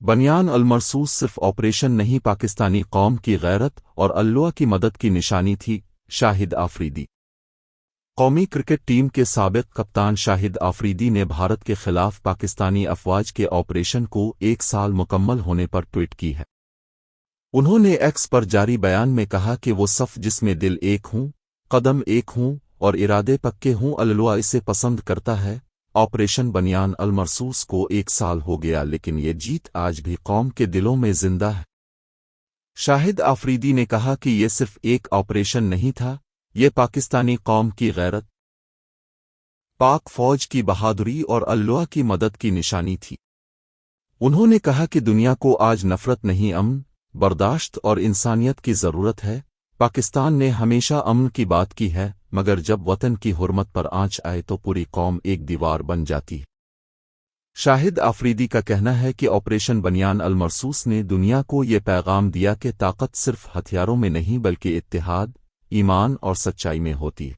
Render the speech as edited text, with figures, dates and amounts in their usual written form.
بنیان المرصوص صرف آپریشن نہیں، پاکستانی قوم کی غیرت اور اللہ کی مدد کی نشانی تھی. شاہد آفریدی قومی کرکٹ ٹیم کے سابق کپتان شاہد آفریدی نے بھارت کے خلاف پاکستانی افواج کے آپریشن کو 1 سال مکمل ہونے پر ٹویٹ کی ہے. انہوں نے ایکس پر جاری بیان میں کہا کہ وہ صف جس میں دل ایک ہوں، قدم ایک ہوں اور ارادے پکے ہوں، اللہ اسے پسند کرتا ہے. آپریشن بنیان المرصوص کو 1 سال ہو گیا، لیکن یہ جیت آج بھی قوم کے دلوں میں زندہ ہے. شاہد آفریدی نے کہا کہ یہ صرف ایک آپریشن نہیں تھا، یہ پاکستانی قوم کی غیرت، پاک فوج کی بہادری اور اللہ کی مدد کی نشانی تھی. انہوں نے کہا کہ دنیا کو آج نفرت نہیں، امن، برداشت اور انسانیت کی ضرورت ہے. پاکستان نے ہمیشہ امن کی بات کی ہے، مگر جب وطن کی حرمت پر آنچ آئے تو پوری قوم ایک دیوار بن جاتی ہے. شاہد آفریدی کا کہنا ہے کہ آپریشن بنیان المرصوص نے دنیا کو یہ پیغام دیا کہ طاقت صرف ہتھیاروں میں نہیں بلکہ اتحاد، ایمان اور سچائی میں ہوتی ہے.